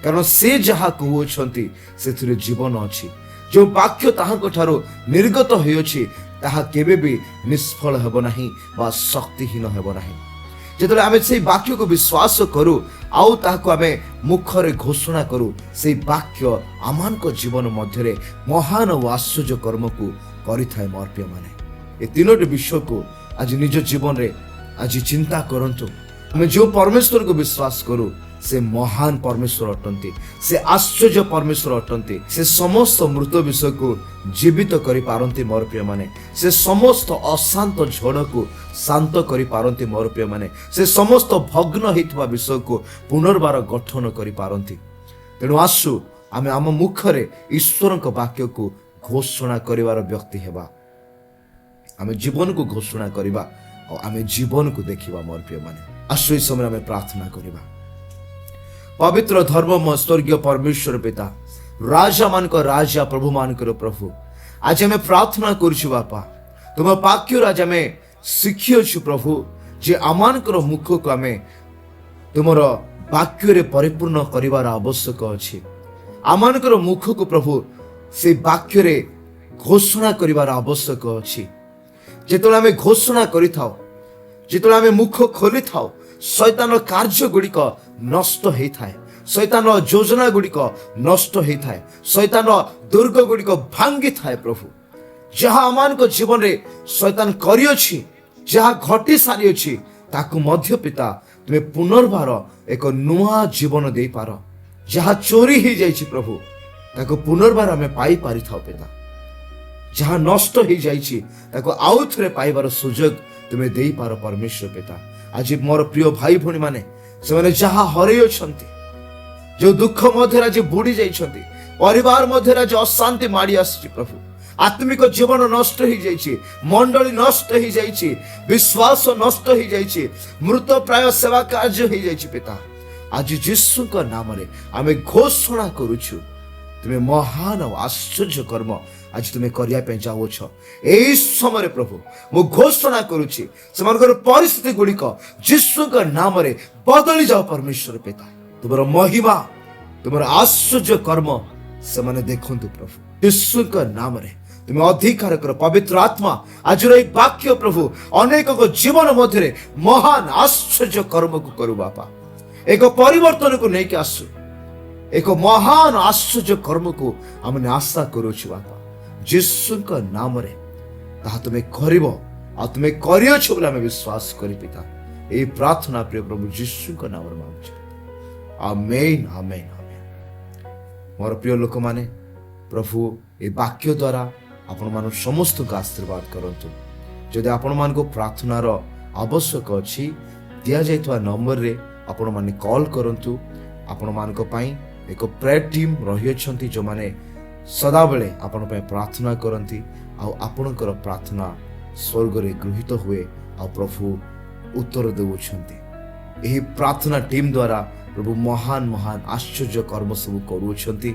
କାରଣ ସେ ଯାହା କହୁଅଛନ୍ତି ସେଥିରେ ଜୀବନ ଅଛି। ଯେଉଁ ବାକ୍ୟ ତାହାଙ୍କ ଠାରୁ ନିର୍ଗତ ହୋଇଅଛି ତାହା କେବେ ବି ନିଷ୍ଫଳ ହେବ ନାହିଁ ବା ଶକ୍ତିହୀନ ହେବ ନାହିଁ। ଯେତେବେଳେ ଆମେ ସେଇ ବାକ୍ୟକୁ ବିଶ୍ୱାସ କରୁ ଆଉ ତାହାକୁ ଆମେ ମୁଖରେ ଘୋଷଣା କରୁ, ସେଇ ବାକ୍ୟ ଆମମାନଙ୍କ ଜୀବନ ମଧ୍ୟରେ ମହାନ ଓ ଆଶ୍ଚର୍ଯ୍ୟ କର୍ମକୁ କରିଥାଏ ମୋର ପ୍ରିୟମାନେ। ଏ ତିନୋଟି ବିଷୟକୁ ଆଜି ନିଜ ଜୀବନରେ ଆଜି ଚିନ୍ତା କରନ୍ତୁ। ଆମେ ଯେଉଁ ପରମେଶ୍ୱରକୁ ବିଶ୍ୱାସ କରୁ ସେ ମହାନ ପରମେଶ୍ୱର ଅଟନ୍ତି, ସେ ଆଶ୍ଚର୍ଯ୍ୟ ପରମେଶ୍ୱର ଅଟନ୍ତି। ସେ ସମସ୍ତ ମୃତ ବିଷୟକୁ ଜୀବିତ କରିପାରନ୍ତି ମୋର ପ୍ରିୟମାନେ। ସେ ସମସ୍ତ ଅଶାନ୍ତ ଝଡ଼କୁ ଶାନ୍ତ କରିପାରନ୍ତି ମୋର ପ୍ରିୟମାନେ। ସେ ସମସ୍ତ ଭଗ୍ନ ହୋଇଥିବା ବିଷୟକୁ ପୁନର୍ବାର ଗଠନ କରିପାରନ୍ତି। ତେଣୁ ଆସୁ ଆମେ ଆମ ମୁଖରେ ଈଶ୍ୱରଙ୍କ ବାକ୍ୟକୁ ଘୋଷଣା କରିବାର ବ୍ୟକ୍ତି ହେବା। ଆମେ ଜୀବନକୁ ଘୋଷଣା କରିବା ଆଉ ଆମେ ଜୀବନକୁ ଦେଖିବା ମୋର ପ୍ରିୟମାନେ। ଆସୁ ଏହି ସମୟରେ ଆମେ ପ୍ରାର୍ଥନା କରିବା। ପବିତ୍ର ଧର୍ମମୟ ସ୍ୱର୍ଗୀୟ ପରମେଶ୍ୱର ପିତା, ରାଜା ମାନଙ୍କ ରାଜା, ପ୍ରଭୁ ମାନଙ୍କର ପ୍ରଭୁ, ଆଜି ଆମେ ପ୍ରାର୍ଥନା କରୁଛୁ ବାପା, ତୁମ ବାକ୍ୟରୁ ଆଜି ଆମେ ଶିଖିଅଛୁ ପ୍ରଭୁ ଯେ ଆମମାନଙ୍କର ମୁଖକୁ ଆମେ ତୁମର ବାକ୍ୟରେ ପରିପୂର୍ଣ୍ଣ କରିବାର ଆବଶ୍ୟକ ଅଛି। ଆମମାନଙ୍କର ମୁଖକୁ ପ୍ରଭୁ ସେ ବାକ୍ୟରେ ଘୋଷଣା କରିବାର ଆବଶ୍ୟକ ଅଛି। ଯେତେବେଳେ ଆମେ ଘୋଷଣା କରିଥାଉ, ଯେତେବେଳେ ଆମେ ମୁଖ ଖୋଲିଥାଉ, ଶୈତାନର କାର୍ଯ୍ୟ ଗୁଡ଼ିକ ନଷ୍ଟ ହେଇଥାଏ, ଶୈତାନର ଯୋଜନା ଗୁଡ଼ିକ ନଷ୍ଟ ହେଇଥାଏ, ଶୈତାନର ଦୁର୍ଗ ଗୁଡ଼ିକ ଭାଙ୍ଗିଥାଏ। ପ୍ରଭୁ, ଯାହା ଆମମାନଙ୍କ ଜୀବନରେ ଶୈତାନ କରିଅଛି, ଯାହା ଘଟି ସାରିଅଛି, ତାକୁ ମଧ୍ୟ ପିତା ତୁମେ ପୁନର୍ବାର ଏକ ନୂଆ ଜୀବନ ଦେଇପାର। ଯାହା ଚୋରି ହେଇଯାଇଛି ପ୍ରଭୁ, ତାକୁ ପୁନର୍ବାର ଆମେ ପାଇପାରିଥାଉ ପିତା। ଯାହା ନଷ୍ଟ ହେଇଯାଇଛି ତାକୁ ଆଉ ଥରେ ପାଇବାର ସୁଯୋଗ ତୁମେ ଦେଇପାର ପରମେଶ୍ୱର ପିତା। ଆଜି ମୋର ପ୍ରିୟ ଭାଇ ଭଉଣୀ ମାନେ, ସେମାନେ ଯାହା ହରେଇ ଅଛନ୍ତି, ଯେଉଁ ଦୁଃଖ ମଧ୍ୟରେ ଆଜି ବୁଡି ଯାଇଛନ୍ତି, ପରିବାର ମଧ୍ୟରେ ଆଜି ଅଶାନ୍ତି ମାଡ଼ି ଆସିଛି ପ୍ରଭୁ, ଆତ୍ମିକ ଜୀବନ ନଷ୍ଟ ହେଇଯାଇଛି, ମଣ୍ଡଳୀ ନଷ୍ଟ ହେଇଯାଇଛି, ବିଶ୍ୱାସ ନଷ୍ଟ ହେଇଯାଇଛି, ମୃତ ପ୍ରାୟ ସେବା କାର୍ଯ୍ୟ ହେଇଯାଇଛି ପିତା। ଆଜି ଯୀଶୁଙ୍କ ନାମରେ ଆମେ ଘୋଷଣା କରୁଛୁ, ତୁମେ ମହାନ ଓ ଆଶ୍ଚର୍ଯ୍ୟ କର୍ମ ଆଜି ତୁମେ କରିବା ପାଇଁ ଯାଉଅଛ। ଏହି ସମୟରେ ପ୍ରଭୁ ମୁଁ ଘୋଷଣା କରୁଛି, ସେମାନଙ୍କର ପରିସ୍ଥିତି ଗୁଡ଼ିକ ଯୀଶୁଙ୍କ ନାମରେ ବଦଳି ଯାଉ ପରମେଶ୍ୱର ପିତା। ତୁମର ମହିମା, ତୁମର ଆଶ୍ଚର୍ଯ୍ୟ କର୍ମ ସେମାନେ ଦେଖନ୍ତୁ ପ୍ରଭୁ। ଯୀଶୁଙ୍କ ନାମରେ ତୁମେ ଅଧିକାର କର ପବିତ୍ର ଆତ୍ମା। ଆଜିର ଏହି ବାକ୍ୟ ପ୍ରଭୁ ଅନେକଙ୍କ ଜୀବନ ମଧ୍ୟରେ ମହାନ ଆଶ୍ଚର୍ଯ୍ୟ କର୍ମକୁ କରୁ ବାପା। ଏକ ପରିବର୍ତ୍ତନକୁ ନେଇକି ଆସୁ, ଏକ ମହାନ ଆଶ୍ଚର୍ଯ୍ୟ କର୍ମକୁ ଆମେ ଆଶା କରୁଛୁ ବାପା। ଯୀଶୁଙ୍କ ନାମରେ ତାହା ତୁମେ କରିବ ଆଉ ତୁମେ କରିଅଛ ବୋଲି ଆମେ ବିଶ୍ୱାସ କରି ପିତା, ଏହି ପ୍ରାର୍ଥନା ପ୍ରିୟ ପ୍ରଭୁ ଯୀଶୁଙ୍କ ନାମରେ ମାଗୁଛୁ। ଆମେନ୍, ଆମେନ୍, ଆମେନ୍। ମୋର ପ୍ରିୟ ଲୋକମାନେ, ପ୍ରଭୁ ଏ ବାକ୍ୟ ଦ୍ୱାରା ଆପଣମାନଙ୍କୁ ସମସ୍ତଙ୍କୁ ଆଶୀର୍ବାଦ କରନ୍ତୁ। ଯଦି ଆପଣମାନଙ୍କୁ ପ୍ରାର୍ଥନାର ଆବଶ୍ୟକ ଅଛି, ଦିଆଯାଇଥିବା ନମ୍ବରରେ ଆପଣମାନେ କଲ୍ କରନ୍ତୁ। ଆପଣମାନଙ୍କ ପାଇଁ ଏକ ପ୍ରେୟର ଟିମ୍ ରହିଅଛନ୍ତି, ଯେଉଁମାନେ ସଦାବେଳେ ଆପଣଙ୍କ ପାଇଁ ପ୍ରାର୍ଥନା କରନ୍ତି ଆଉ ଆପଣଙ୍କର ପ୍ରାର୍ଥନା ସ୍ୱର୍ଗରେ ଗୃହୀତ ହୁଏ ଆଉ ପ୍ରଭୁ ଉତ୍ତର ଦେଉଛନ୍ତି। ଏହି ପ୍ରାର୍ଥନା ଟିମ୍ ଦ୍ୱାରା ପ୍ରଭୁ ମହାନ ମହାନ ଆଶ୍ଚର୍ଯ୍ୟ କର୍ମ ସବୁ କରୁଅଛନ୍ତି।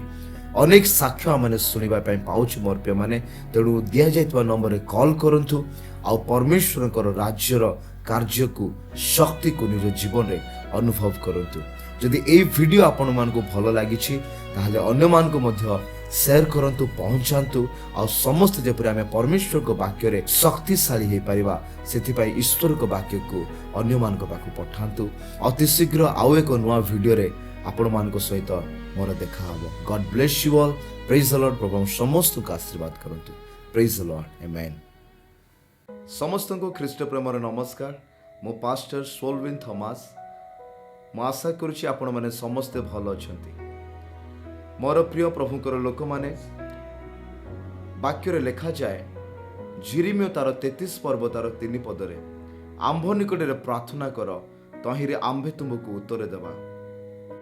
ଅନେକ ସାକ୍ଷ୍ୟ ଆମେ ଶୁଣିବା ପାଇଁ ପାଉଛୁ ମୋର ପ୍ରିୟମାନେ। ତେଣୁ ଦିଆଯାଇଥିବା ନମ୍ବରରେ କଲ୍ କରନ୍ତୁ ଆଉ ପରମେଶ୍ୱରଙ୍କର ରାଜ୍ୟର କାର୍ଯ୍ୟକୁ ଶକ୍ତିକୁ ନିଜ ଜୀବନରେ ଅନୁଭବ କରନ୍ତୁ। ଯଦି ଏହି ଭିଡ଼ିଓ ଆପଣମାନଙ୍କୁ ଭଲ ଲାଗିଛି ତାହେଲେ ଅନ୍ୟମାନଙ୍କୁ ମଧ୍ୟ ସେୟାର କରନ୍ତୁ, ପହଞ୍ଚାନ୍ତୁ। ଆଉ ସମସ୍ତେ ଯେପରି ଆମେ ପରମେଶ୍ୱରଙ୍କ ବାକ୍ୟରେ ଶକ୍ତିଶାଳୀ ହେଇପାରିବା ସେଥିପାଇଁ ଈଶ୍ୱରଙ୍କ ବାକ୍ୟକୁ ଅନ୍ୟମାନଙ୍କ ପାଖକୁ ପଠାନ୍ତୁ। ଅତି ଶୀଘ୍ର ଆଉ ଏକ ନୂଆ ଭିଡ଼ିଓରେ ଆପଣମାନଙ୍କ ସହିତ ମୋର ଦେଖା ହେବ। ଗଡ୍ ବ୍ଲେସ୍ ୟୁ ଅଲ୍। ପ୍ରେଜ୍ ଦ ଲର୍ଡ। ପ୍ରଭୁ ସମସ୍ତଙ୍କୁ ଆଶୀର୍ବାଦ କରନ୍ତୁ। ପ୍ରେଜ୍ ଦ ଲର୍ଡ। ଆମେନ୍। ସମସ୍ତଙ୍କୁ ଖ୍ରୀଷ୍ଟ ପ୍ରେମର ନମସ୍କାର। ମୁଁ ପାଷ୍ଟର ସୋଲୱିନ୍ ଥମାସ। ମୁଁ ଆଶା କରୁଛି ଆପଣମାନେ ସମସ୍ତେ ଭଲ ଅଛନ୍ତି। ମୋର ପ୍ରିୟ ପ୍ରଭୁଙ୍କର ଲୋକମାନେ, ବାକ୍ୟରେ ଲେଖାଯାଏ ଜିରିମିୟ ତାର 33 ପର୍ବ ତାର 3 ପଦରେ, ଆମ୍ଭ ନିକଟରେ ପ୍ରାର୍ଥନା କର, ତହିଁରେ ଆମ୍ଭେ ତୁମକୁ ଉତ୍ତର ଦେବା।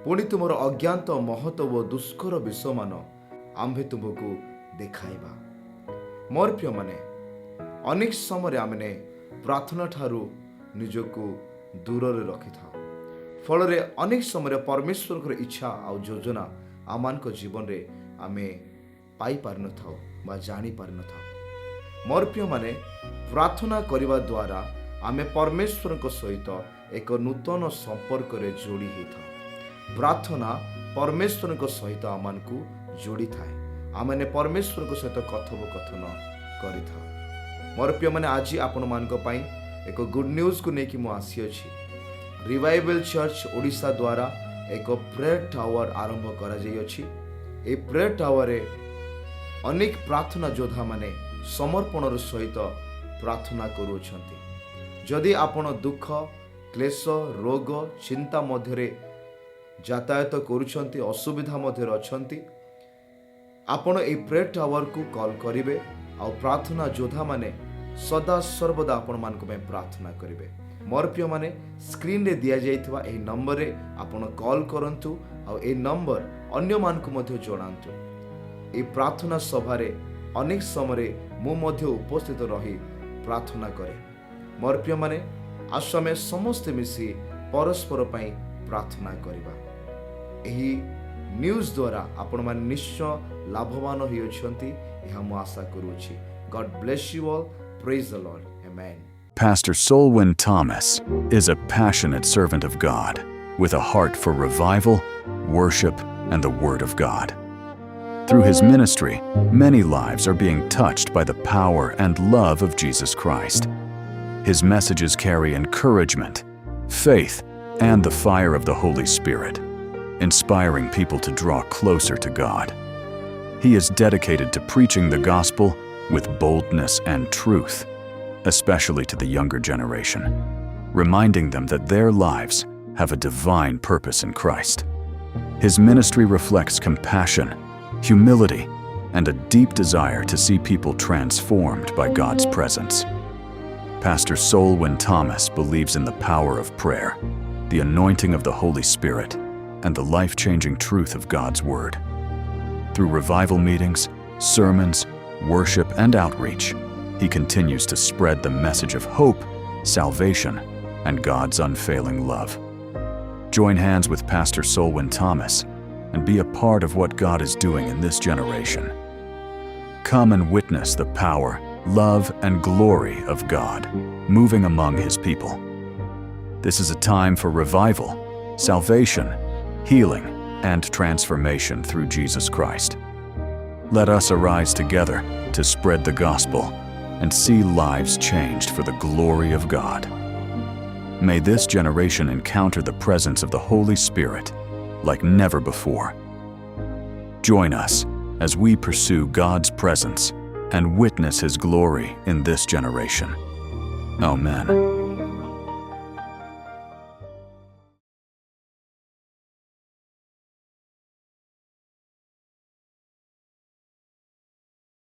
ପୁଣି ତୁମର ଅଜ୍ଞାତ ମହତ ଓ ଦୁଷ୍କର ବିଷୟମାନ ଆମ୍ଭେ ତୁମକୁ ଦେଖାଇବା। ମୋର ପ୍ରିୟମାନେ, ଅନେକ ସମୟରେ ଆମେ ପ୍ରାର୍ଥନା ଠାରୁ ନିଜକୁ ଦୂରରେ ରଖିଥାଉ। ଫଳରେ ଅନେକ ସମୟରେ ପରମେଶ୍ୱରଙ୍କର ଇଚ୍ଛା ଆଉ ଯୋଜନା ଆମମାନଙ୍କ ଜୀବନରେ ଆମେ ପାଇପାରିନଥାଉ ବା ଜାଣିପାରିନଥାଉ। ମୋର ପ୍ରିୟମାନେ, ପ୍ରାର୍ଥନା କରିବା ଦ୍ୱାରା ଆମେ ପରମେଶ୍ୱରଙ୍କ ସହିତ ଏକ ନୂତନ ସମ୍ପର୍କରେ ଯୋଡ଼ି ହୋଇଥାଉ। ପ୍ରାର୍ଥନା ପରମେଶ୍ୱରଙ୍କ ସହିତ ଆମମାନଙ୍କୁ ଯୋଡ଼ିଥାଏ। ଆମେ ପରମେଶ୍ୱରଙ୍କ ସହିତ କଥୋପକଥନ କରିଥାଉ। ମୋର ପ୍ରିୟମାନେ, ଆଜି ଆପଣମାନଙ୍କ ପାଇଁ ଏକ ଗୁଡ୍ ନ୍ୟୁଜ୍କୁ ନେଇକି ମୁଁ ଆସିଅଛି। ରିଭାଇଭାଲ୍ ଚର୍ଚ୍ଚ ଓଡ଼ିଶା ଦ୍ୱାରା ଏକ ପ୍ରେୟର ଟାୱାର ଆରମ୍ଭ କରାଯାଇଅଛି। ଏହି ପ୍ରେୟର ଟାୱାରରେ ଅନେକ ପ୍ରାର୍ଥନା ଯୋଦ୍ଧାମାନେ ସମର୍ପଣର ସହିତ ପ୍ରାର୍ଥନା କରୁଅଛନ୍ତି। ଯଦି ଆପଣ ଦୁଃଖ, କ୍ଲେଶ, ରୋଗ, ଚିନ୍ତା ମଧ୍ୟରେ ଯାତାୟାତ କରୁଛନ୍ତି, ଅସୁବିଧା ମଧ୍ୟରେ ଅଛନ୍ତି, ଆପଣ ଏହି ପ୍ରେୟର ଟାୱାରକୁ କଲ୍ କରିବେ। ଆଉ ପ୍ରାର୍ଥନା ଯୋଦ୍ଧାମାନେ ସଦା ସର୍ବଦା ଆପଣମାନଙ୍କ ପାଇଁ ପ୍ରାର୍ଥନା କରିବେ। ମୋର ପ୍ରିୟମାନେ, ସ୍କ୍ରିନ୍ରେ ଦିଆଯାଇଥିବା ଏହି ନମ୍ବରରେ ଆପଣ କଲ୍ କରନ୍ତୁ। ଆଉ ଏହି ନମ୍ବର ଅନ୍ୟମାନଙ୍କୁ ମଧ୍ୟ ଜଣାନ୍ତୁ। ଏହି ପ୍ରାର୍ଥନା ସଭାରେ ଅନେକ ସମୟରେ ମୁଁ ମଧ୍ୟ ଉପସ୍ଥିତ ରହି ପ୍ରାର୍ଥନା କରେ। ମୋର ପ୍ରିୟମାନେ, ଆସ ଆମେ ସମସ୍ତେ ମିଶି ପରସ୍ପର ପାଇଁ ପ୍ରାର୍ଥନା କରିବା। ଏହି ନ୍ୟୁଜ୍ ଦ୍ୱାରା ଆପଣମାନେ ନିଶ୍ଚୟ ଲାଭବାନ ହୋଇଅଛନ୍ତି, ଏହା ମୁଁ ଆଶା କରୁଅଛି। ଗଡ୍ ବ୍ଲେସ୍ ୟୁ ଅଲ୍। ପ୍ରେଜ୍ ଦ Lord. Amen. Pastor Solwyn Thomas is a passionate servant of God with a heart for revival, worship, and the Word of God. Through his ministry, many lives are being touched by the power and love of Jesus Christ. His messages carry encouragement, faith, and the fire of the Holy Spirit, inspiring people to draw closer to God. He is dedicated to preaching the gospel with boldness and truth, especially to the younger generation, reminding them that their lives have a divine purpose in Christ. His ministry reflects compassion, humility, and a deep desire to see people transformed by God's presence. Pastor Solwyn Thomas believes in the power of prayer, the anointing of the Holy Spirit, and the life-changing truth of God's Word. Through revival meetings, sermons, worship, and outreach, he continues to spread the message of hope, salvation, and God's unfailing love. Join hands with Pastor Solwyn Thomas and be a part of what God is doing in this generation. Come and witness the power, love, and glory of God moving among his people. This is a time for revival, salvation, healing, and transformation through Jesus Christ. Let us arise together to spread the gospel and see lives changed for the glory of God. May this generation encounter the presence of the Holy Spirit like never before. Join us as we pursue God's presence and witness His glory in this generation. Amen.